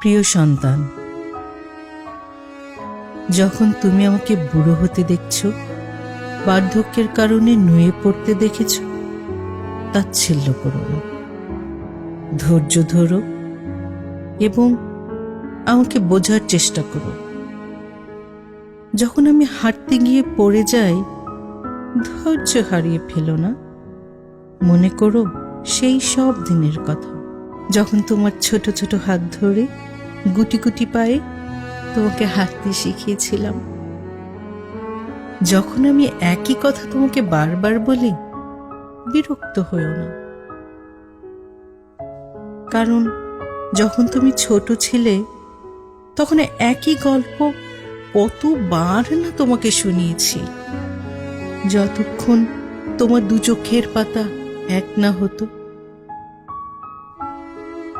প্রিয় সন্তান, যখন তুমি আমাকে বুড়ো হতে দেখছো, বার্ধক্যের কারণে নুয়ে পড়তে দেখেছ, তাচ্ছিল্য করো না। ধৈর্য ধরো এবং আমাকে বোঝার চেষ্টা করো। যখন আমি হাঁটতে গিয়ে পড়ে যাই, ধৈর্য হারিয়ে ফেলো না। মনে করো সেই সব দিনের কথা, যখন তোমার ছোট ছোট হাত ধরে গুটি গুটি পায়ে তোমাকে হাঁটতে শিখিয়েছিলাম। যখন আমি একই কথা তোমাকে বারবার বলি, বিরক্ত হইও না। কারণ যখন তুমি ছোট ছিলে, তখন একই গল্প কতবার না তোমাকে শুনিয়েছি। যতক্ষণ তোমার দু চোখের পাতা এক না হতো।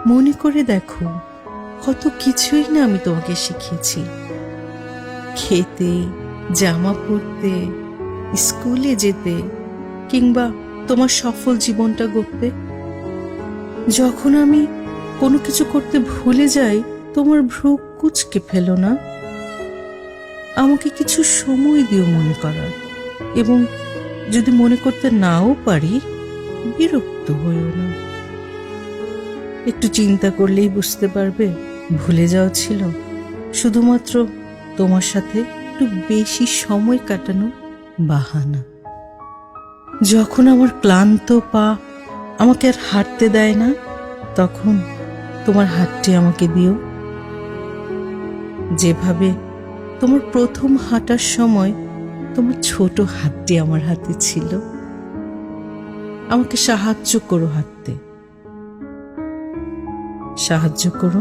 মনে করে দেখো, কত কিছুই না আমি তোমাকে শিখিয়েছি। খেতে, জামা পরতে, স্কুলে যেতে, কিংবা তোমার সফল জীবনটা গড়তে। যখন আমি কোনো কিছু করতে ভুলে যাই, তোমার ভ্রু কুঁচকে ফেলো না। আমাকে কিছু সময় দিও মনে করার, এবং যদি মনে করতে নাও পারি, বিরক্ত হইও না। একটু চিন্তা করলেই বুঝতে পারবে, ভুলে যাওয়া ছিল শুধুমাত্র তোমার সাথে একটু বেশি সময় কাটানো বাহানা। যখন আমার ক্লান্ত পা আমাকে আর হাঁটতে দেয় না, তখন তোমার হাতটি আমাকে দিও। যেভাবে তোমার প্রথম হাঁটার সময় তোমার ছোট হাতটি আমার হাতে ছিল। আমাকে সাহায্য করো হাঁটতে। সাহায্য করো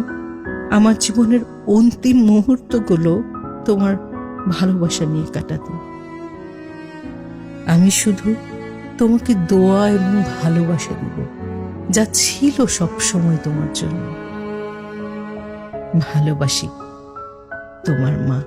আমার জীবনের অন্তিম মুহূর্তগুলো তোমার ভালোবাসা নিয়ে কাটাতে। আমি শুধু তোমাকে দোয়া এবং ভালোবাসা দেব, যা ছিল সব সময় তোমার জন্য। ভালোবাসি, তোমার মা।